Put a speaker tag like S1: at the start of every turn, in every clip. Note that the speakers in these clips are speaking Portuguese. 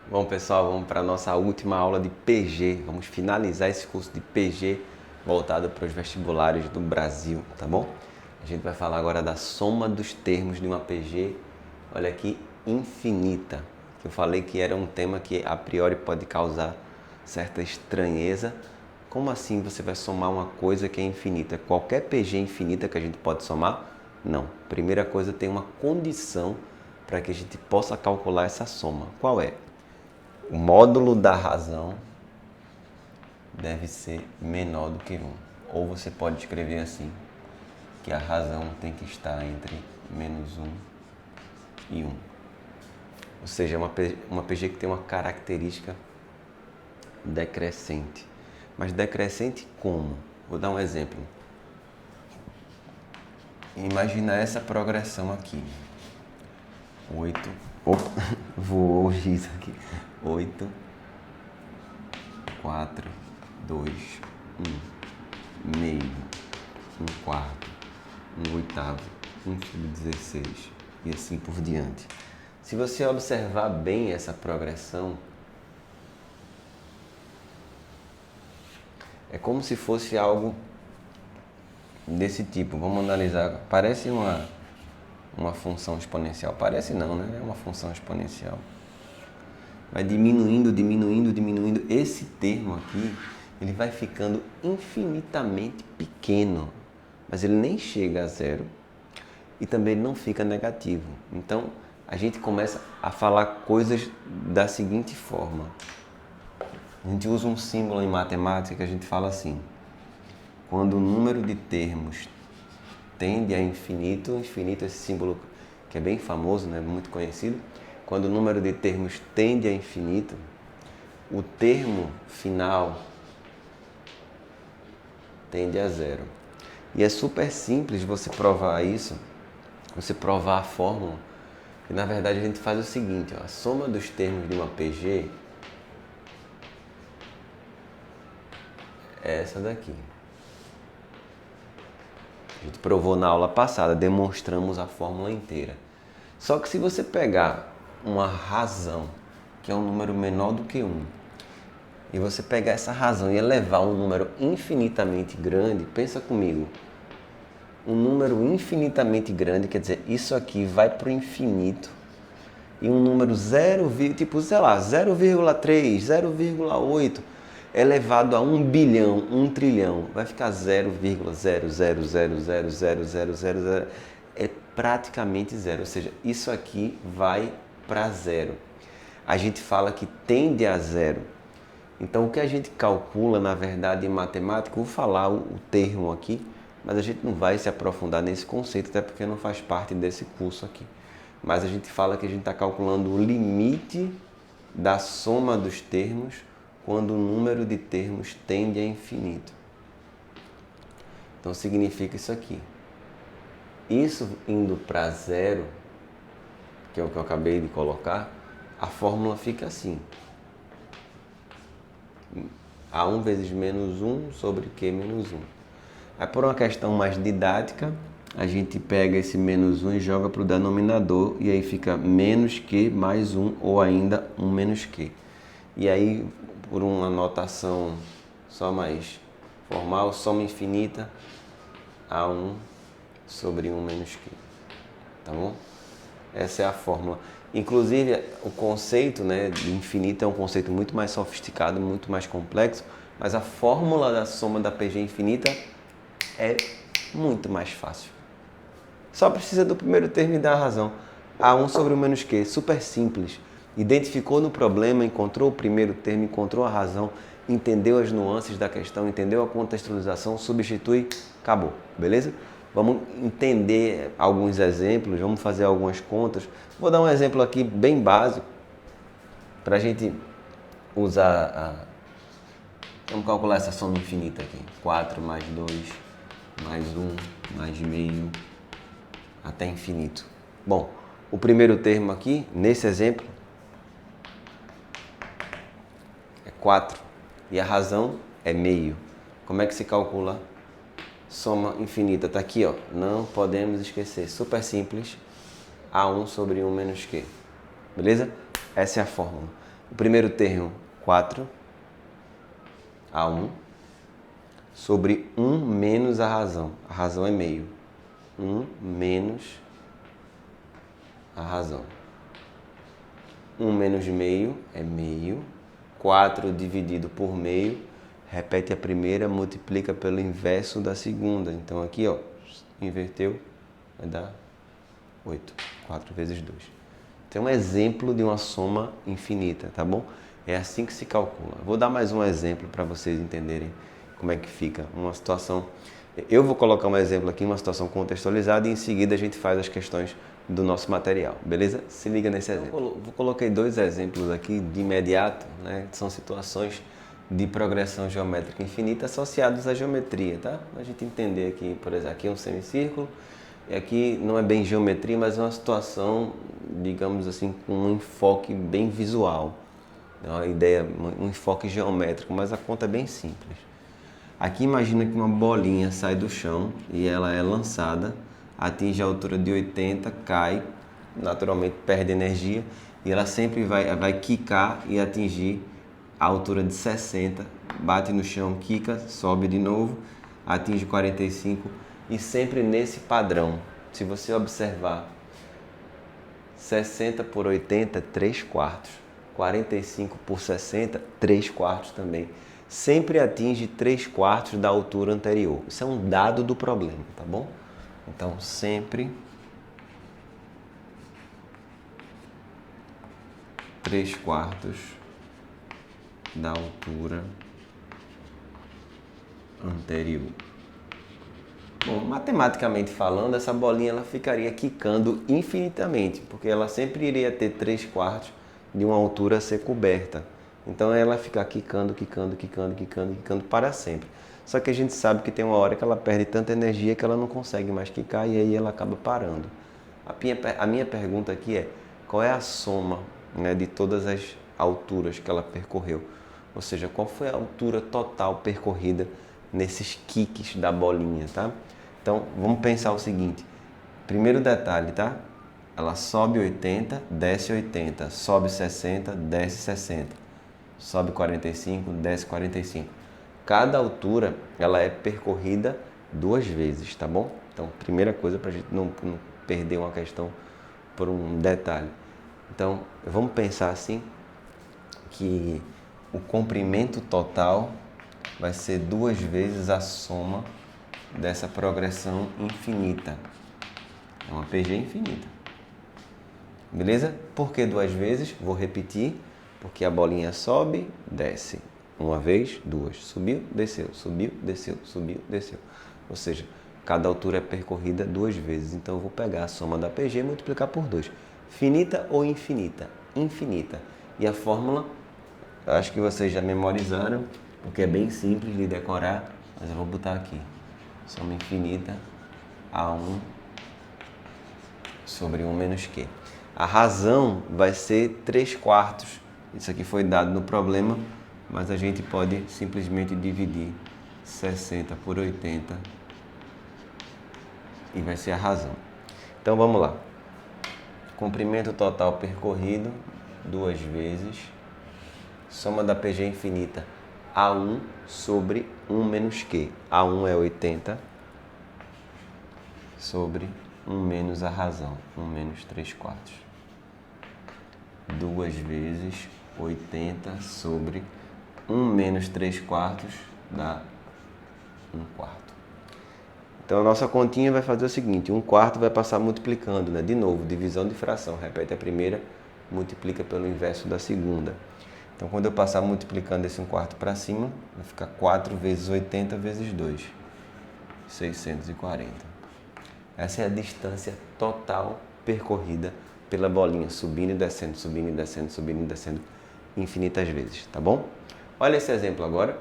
S1: Bom, pessoal, vamos para a nossa última aula de PG. Vamos finalizar esse curso de PG voltado para os vestibulares do Brasil, tá bom? A gente vai falar agora da soma dos termos de uma PG, olha aqui, infinita. Eu falei que era um tema que a priori pode causar certa estranheza. Como assim você vai somar uma coisa que é infinita? Qualquer PG infinita que a gente pode somar? Não. Primeira coisa, tem uma condição para que a gente possa calcular essa soma. Qual é? O módulo da razão deve ser menor do que 1. Ou você pode escrever assim, que a razão tem que estar entre menos 1 e 1. Ou seja, uma PG que tem uma característica decrescente. Mas decrescente como? Vou dar um exemplo. Imagina essa progressão aqui. 8. Opa, voou o giz aqui. 8, 4, 2, 1, meio, 1 quarto, 1 oitavo, 1 sobre 16 e assim por diante. Se você observar bem essa progressão, é como se fosse algo desse tipo. Vamos analisar. Parece uma função exponencial. Parece não, né? É uma função exponencial. Vai diminuindo, diminuindo, diminuindo. Esse termo aqui, ele vai ficando infinitamente pequeno, mas ele nem chega a zero e também não fica negativo. Então, a gente começa a falar coisas da seguinte forma. A gente usa um símbolo em matemática que a gente fala assim: quando o número de termos tende a infinito, infinito é esse símbolo que é bem famoso, né? Muito conhecido. Quando o número de termos tende a infinito, o termo final tende a zero. E é super simples você provar isso, você provar a fórmula, que na verdade a gente faz o seguinte, ó, a soma dos termos de uma PG é essa daqui. A gente provou na aula passada, demonstramos a fórmula inteira. Só que se você pegar uma razão, que é um número menor do que 1, e você pegar essa razão e elevar um número infinitamente grande, pensa comigo, um número infinitamente grande, quer dizer, isso aqui vai para o infinito, e um número 0, tipo, sei lá, 0,3, 0,8, elevado a 1 bilhão, 1 trilhão, vai ficar 0,000000000, é praticamente zero, ou seja, isso aqui vai para zero. A gente fala que tende a zero. Então, o que a gente calcula, na verdade, em matemática, vou falar o termo aqui, mas a gente não vai se aprofundar nesse conceito, até porque não faz parte desse curso aqui. Mas a gente fala que a gente está calculando o limite da soma dos termos quando o número de termos tende a infinito. Então, significa isso aqui. Isso indo para zero, que é o que eu acabei de colocar, a fórmula fica assim. A1 vezes menos 1 sobre Q menos 1. Aí, por uma questão mais didática, a gente pega esse menos 1 e joga para o denominador, e aí fica menos Q mais 1, ou ainda 1 menos Q. E aí, por uma notação só mais formal, soma infinita, A1 sobre 1 menos Q. Tá bom? Essa é a fórmula. Inclusive, o conceito, né, de infinito é um conceito muito mais sofisticado, muito mais complexo, mas a fórmula da soma da PG infinita é muito mais fácil. Só precisa do primeiro termo e da razão. A1 sobre o menos Q, super simples. Identificou no problema, encontrou o primeiro termo, encontrou a razão, entendeu as nuances da questão, entendeu a contextualização, substitui, acabou, beleza? Vamos entender alguns exemplos, vamos fazer algumas contas. Vou dar um exemplo aqui bem básico para a gente usar Vamos calcular essa soma infinita aqui. 4 mais 2 mais 1 mais meio até infinito. Bom, o primeiro termo aqui, nesse exemplo, é 4 e a razão é meio. Como é que se calcula soma infinita? Está aqui, ó. Não podemos esquecer. Super simples. A1 sobre 1 menos Q. Beleza? Essa é a fórmula. O primeiro termo, 4, A1, sobre 1 menos a razão. A razão é meio. 1 menos a razão. 1 menos meio é meio. 4 dividido por meio, repete a primeira, multiplica pelo inverso da segunda. Então aqui, ó, inverteu, vai dar 8. 4 vezes 2. Então é um exemplo de uma soma infinita, tá bom? É assim que se calcula. Vou dar mais um exemplo para vocês entenderem como é que fica uma situação. Eu vou colocar um exemplo aqui, uma situação contextualizada, e em seguida a gente faz as questões do nosso material, beleza? Se liga nesse exemplo. Coloquei 2 exemplos aqui de imediato, né? São situações de progressão geométrica infinita associadas à geometria, tá? A gente entender aqui, por exemplo, aqui é um semicírculo, e aqui não é bem geometria, mas é uma situação, digamos assim, com um enfoque bem visual. É uma ideia, um enfoque geométrico, mas a conta é bem simples. Aqui imagina que uma bolinha sai do chão e ela é lançada, atinge a altura de 80, cai, naturalmente perde energia e ela sempre vai quicar e atingir a altura de 60, bate no chão, quica, sobe de novo, atinge 45 e sempre nesse padrão. Se você observar, 60 por 80, 3 quartos. 45 por 60, 3 quartos também. Sempre atinge 3 quartos da altura anterior. Isso é um dado do problema, tá bom? Então, sempre 3 quartos da altura anterior. Bom, matematicamente falando, essa bolinha ela ficaria quicando infinitamente, porque ela sempre iria ter 3 quartos de uma altura a ser coberta. Então ela fica quicando para sempre. Só que a gente sabe que tem uma hora que ela perde tanta energia que ela não consegue mais quicar e aí ela acaba parando. A minha pergunta aqui é, qual é a soma, né, de todas as alturas que ela percorreu? Ou seja, qual foi a altura total percorrida nesses kicks da bolinha, tá? Então, vamos pensar o seguinte. Primeiro detalhe, tá? Ela sobe 80, desce 80, sobe 60, desce 60, sobe 45, desce 45. Cada altura, ela é percorrida 2 vezes, tá bom? Então, primeira coisa para a gente não perder uma questão por um detalhe. Então, vamos pensar assim, que o comprimento total vai ser 2 vezes a soma dessa progressão infinita. É uma PG infinita. Beleza? Por que 2 vezes? Vou repetir. Porque a bolinha sobe, desce. Uma vez, 2. Subiu, desceu. Subiu, desceu. Subiu, desceu. Ou seja, cada altura é percorrida 2 vezes. Então eu vou pegar a soma da PG e multiplicar por 2. Finita ou infinita? Infinita. E a fórmula, acho que vocês já memorizaram, porque é bem simples de decorar, mas eu vou botar aqui. Soma infinita A1 sobre 1 menos Q. A razão vai ser 3 quartos. Isso aqui foi dado no problema, mas a gente pode simplesmente dividir 60 por 80 e vai ser a razão. Então vamos lá. Comprimento total percorrido 2 vezes. Soma da PG infinita A1 sobre 1 menos Q. A1 é 80 sobre 1 menos a razão, 1 menos 3 quartos. 2 vezes 80 sobre 1 menos 3 quartos dá 1 quarto. Então a nossa continha vai fazer o seguinte, 1 quarto vai passar multiplicando, né? De novo, divisão de fração, repete a primeira, multiplica pelo inverso da segunda. Então quando eu passar multiplicando esse 1 quarto para cima, vai ficar 4 vezes 80 vezes 2, 640. Essa é a distância total percorrida pela bolinha, subindo e descendo, subindo e descendo, subindo e descendo infinitas vezes, tá bom? Olha esse exemplo agora.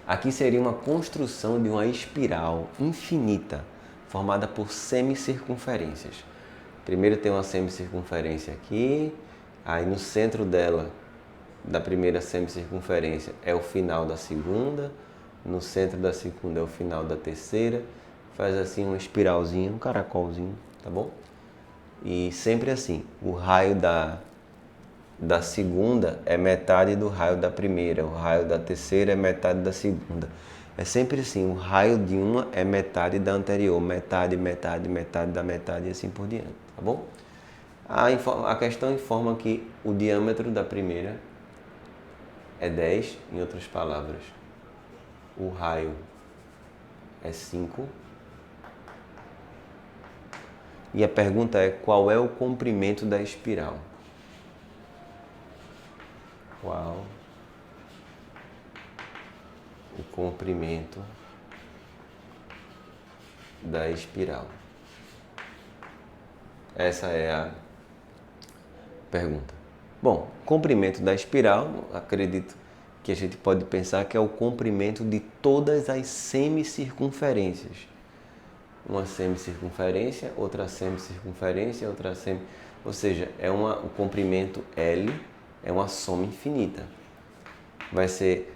S1: Aqui seria uma construção de uma espiral infinita, formada por semicircunferências. Primeiro tem uma semicircunferência aqui, aí no centro dela, da primeira semicircunferência, é o final da segunda, no centro da segunda é o final da terceira, faz assim uma espiralzinha, um caracolzinho, tá bom? E sempre assim, o raio da segunda é metade do raio da primeira, o raio da terceira é metade da segunda. É sempre assim, o raio de uma é metade da anterior, metade, metade, metade da metade e assim por diante, tá bom? A questão informa que o diâmetro da primeira é 10, em outras palavras, o raio é 5. E a pergunta é, qual é o comprimento da espiral? Qual o comprimento da espiral? Essa é a pergunta. Bom, comprimento da espiral, acredito que a gente pode pensar que é o comprimento de todas as semicircunferências. Uma semicircunferência, outra semicircunferência, outra semi... Ou seja, o comprimento L é uma soma infinita. Vai ser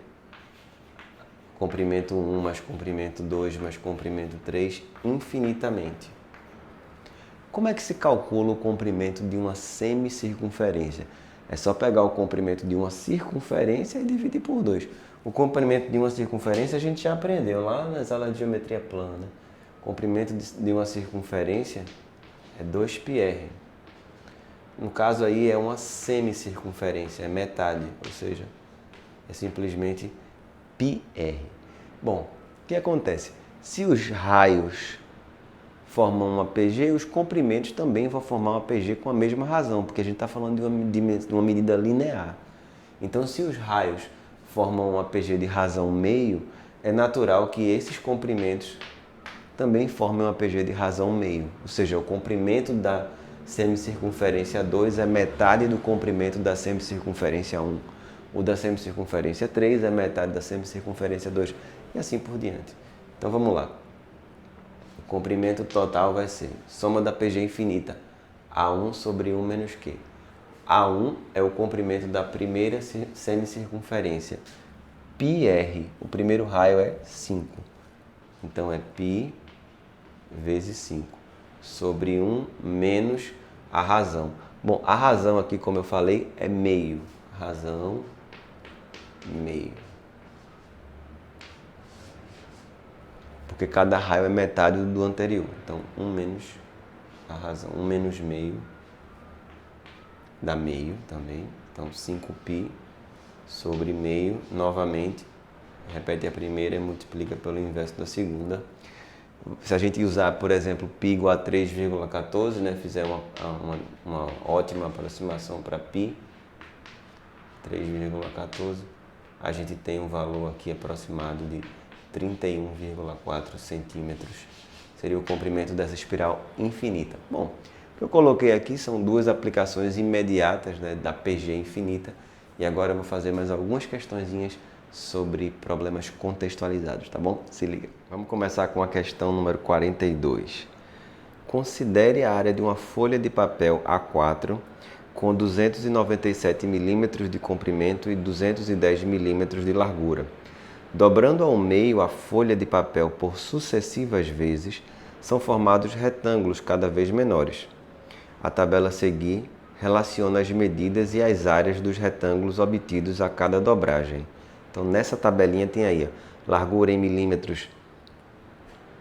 S1: comprimento 1 mais comprimento 2 mais comprimento 3 infinitamente. Como é que se calcula o comprimento de uma semicircunferência? É só pegar o comprimento de uma circunferência e dividir por 2. O comprimento de uma circunferência a gente já aprendeu lá nas aulas de geometria plana, né? O comprimento de uma circunferência é 2πr. No caso aí é uma semicircunferência, é metade, ou seja, é simplesmente πr. Bom, o que acontece? Se os raios formam uma PG, os comprimentos também vão formar uma PG com a mesma razão, porque a gente está falando de uma medida linear. Então, se os raios formam uma PG de razão meio, é natural que esses comprimentos também formem uma PG de razão meio. Ou seja, o comprimento da semicircunferência 2 é metade do comprimento da semicircunferência 1. O da semicircunferência 3 é metade da semicircunferência 2 e assim por diante. Então vamos lá. O comprimento total vai ser soma da PG infinita, A1 sobre 1 menos Q. A1 é o comprimento da primeira semicircunferência. πr, o primeiro raio é 5. Então é π vezes 5 sobre 1 menos a razão. Bom, a razão aqui, como eu falei, é meio. Razão, meio. Porque cada raio é metade do anterior. Então, 1 menos a razão. 1 menos meio dá meio também. Então, 5π sobre meio, novamente. Repete a primeira e multiplica pelo inverso da segunda. Se a gente usar, por exemplo, π igual a 3,14, né, fizer uma ótima aproximação para π, 3,14, a gente tem um valor aqui aproximado de 31,4 centímetros. Seria o comprimento dessa espiral infinita. Bom, o que eu coloquei aqui são duas aplicações imediatas, né, da PG infinita. E agora eu vou fazer mais algumas questõezinhas sobre problemas contextualizados, tá bom? Se liga. Vamos começar com a questão número 42. Considere a área de uma folha de papel A4 com 297 milímetros de comprimento e 210 milímetros de largura. Dobrando ao meio a folha de papel por sucessivas vezes, são formados retângulos cada vez menores. A tabela a seguir relaciona as medidas e as áreas dos retângulos obtidos a cada dobragem. Então, nessa tabelinha tem aí, ó, largura em milímetros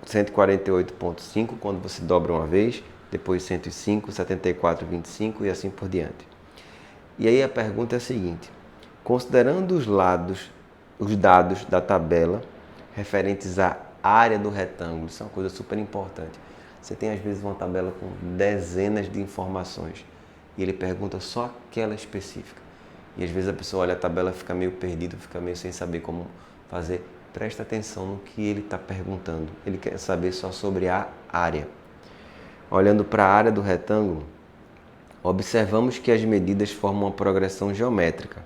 S1: 148,5 quando você dobra uma vez, depois 105, 74,25 e assim por diante. E aí a pergunta é a seguinte: considerando os dados da tabela referentes à área do retângulo, isso é uma coisa super importante. Você tem às vezes uma tabela com dezenas de informações e ele pergunta só aquela específica. E às vezes a pessoa olha a tabela, fica meio perdido, fica meio sem saber como fazer. Presta atenção no que ele está perguntando. Ele quer saber só sobre a área. Olhando para a área do retângulo, observamos que as medidas formam uma progressão geométrica.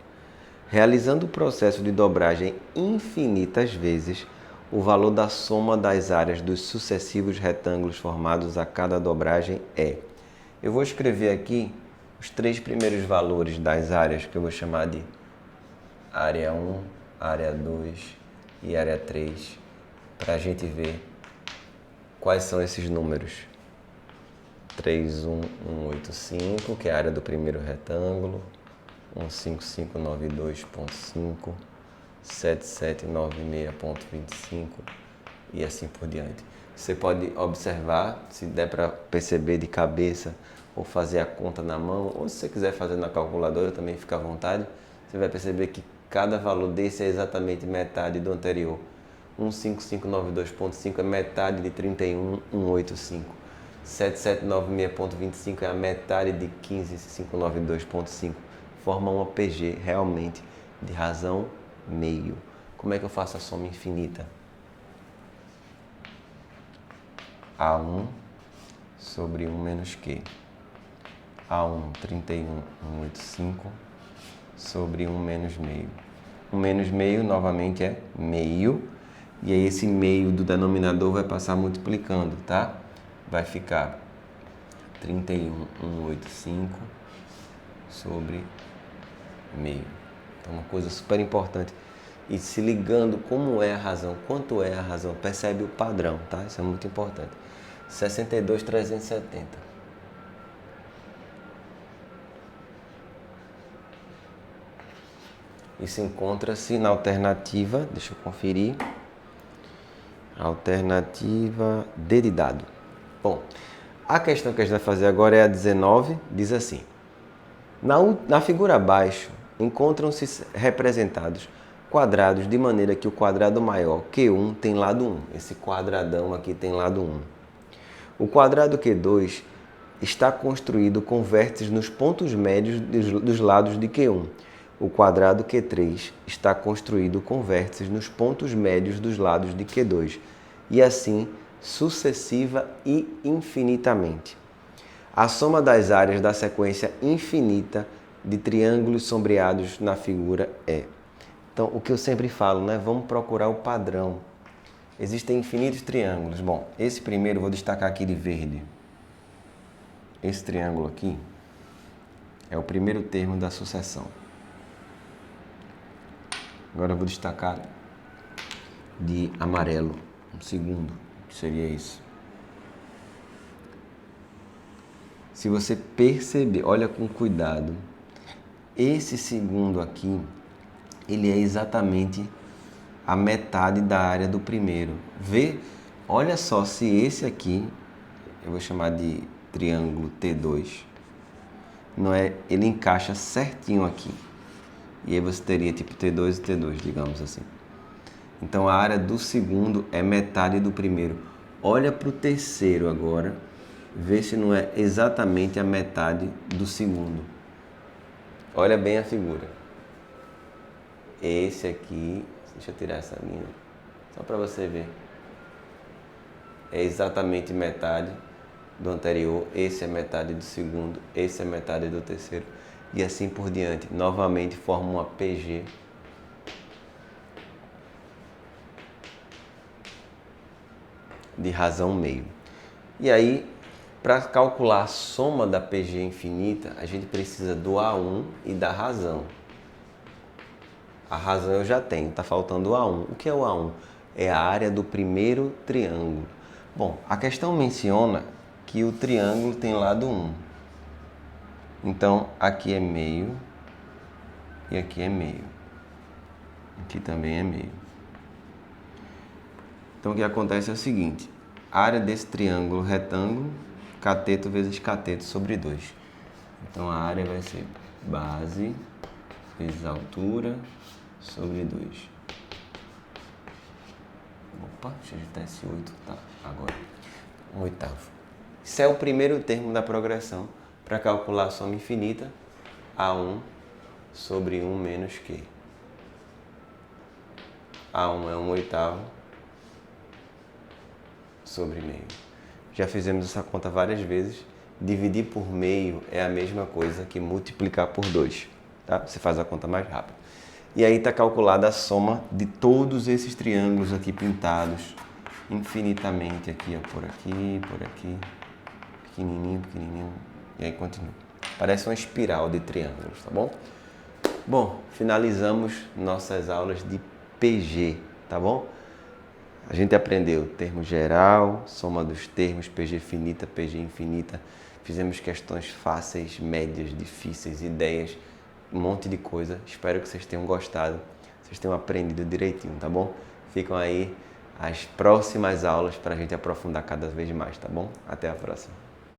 S1: Realizando o processo de dobragem infinitas vezes, o valor da soma das áreas dos sucessivos retângulos formados a cada dobragem é... Eu vou escrever aqui os 3 primeiros valores das áreas, que eu vou chamar de área 1, área 2 e área 3, para a gente ver quais são esses números. 3, 1, 1, 8, 5, que é a área do primeiro retângulo. 15592.5, 7796.25 e assim por diante. Você pode observar, se der para perceber de cabeça, ou fazer a conta na mão, ou se você quiser fazer na calculadora também fica à vontade. Você vai perceber que cada valor desse é exatamente metade do anterior. 15592.5 é metade de 31.185. 7796.25 é a metade de 15.592.5. Forma uma PG realmente de razão meio. Como é que eu faço a soma infinita? A1 sobre 1 menos Q. A1, 31.185 sobre 1 menos meio. 1 menos meio, novamente, é meio. E aí esse meio do denominador vai passar multiplicando, tá? Vai ficar 31.185 sobre meio. Então, uma coisa super importante. E se ligando como é a razão, quanto é a razão, percebe o padrão, tá? Isso é muito importante. 62.370. Isso encontra-se na alternativa, deixa eu conferir, alternativa D de dado. Bom, a questão que a gente vai fazer agora é a 19, diz assim: na figura abaixo, encontram-se representados quadrados de maneira que o quadrado maior Q1 tem lado 1. Esse quadradão aqui tem lado 1. O quadrado Q2 está construído com vértices nos pontos médios dos lados de Q1. O quadrado Q3 está construído com vértices nos pontos médios dos lados de Q2. E assim, sucessiva e infinitamente. A soma das áreas da sequência infinita de triângulos sombreados na figura é. Então, o que eu sempre falo, né? Vamos procurar o padrão. Existem infinitos triângulos. Bom, esse primeiro eu vou destacar aqui de verde. Esse triângulo aqui é o primeiro termo da sucessão. Agora eu vou destacar de amarelo, um segundo, que seria isso. Se você perceber, olha com cuidado, esse segundo aqui, ele é exatamente a metade da área do primeiro. Vê, olha só, se esse aqui, eu vou chamar de triângulo T2, não é, ele encaixa certinho aqui. E aí você teria tipo T2 e T2, digamos assim. Então a área do segundo é metade do primeiro. Olha para o terceiro agora, vê se não é exatamente a metade do segundo. Olha bem a figura. Esse aqui, deixa eu tirar essa linha, só para você ver. É exatamente metade do anterior, esse é metade do segundo, esse é metade do terceiro. E assim por diante. Novamente forma uma PG. De razão meio. E aí, para calcular a soma da PG infinita, a gente precisa do A1 e da razão. A razão eu já tenho, está faltando o A1. O que é o A1? É a área do primeiro triângulo. Bom, a questão menciona que o triângulo tem lado 1. Então, aqui é meio e aqui é meio. Aqui também é meio. Então, o que acontece é o seguinte. A área desse triângulo retângulo, cateto vezes cateto sobre 2. Então, a área vai ser base vezes altura sobre 2. Opa, deixa eu ajeitar esse 8. Tá, agora. 1/8. Isso é o primeiro termo da progressão. Para calcular a soma infinita, A1 sobre 1 menos Q. A1 é 1/8 sobre meio. Já fizemos essa conta várias vezes. Dividir por meio é a mesma coisa que multiplicar por 2. Tá? Você faz a conta mais rápido. E aí está calculada a soma de todos esses triângulos aqui pintados infinitamente. Aqui, ó, por aqui, pequenininho, pequenininho. E aí continua. Parece uma espiral de triângulos, tá bom? Bom, finalizamos nossas aulas de PG, tá bom? A gente aprendeu termo geral, soma dos termos, PG finita, PG infinita. Fizemos questões fáceis, médias, difíceis, ideias. um monte de coisa. Espero que vocês tenham gostado, vocês tenham aprendido direitinho, tá bom? Ficam aí as próximas aulas para a gente aprofundar cada vez mais, tá bom? Até a próxima.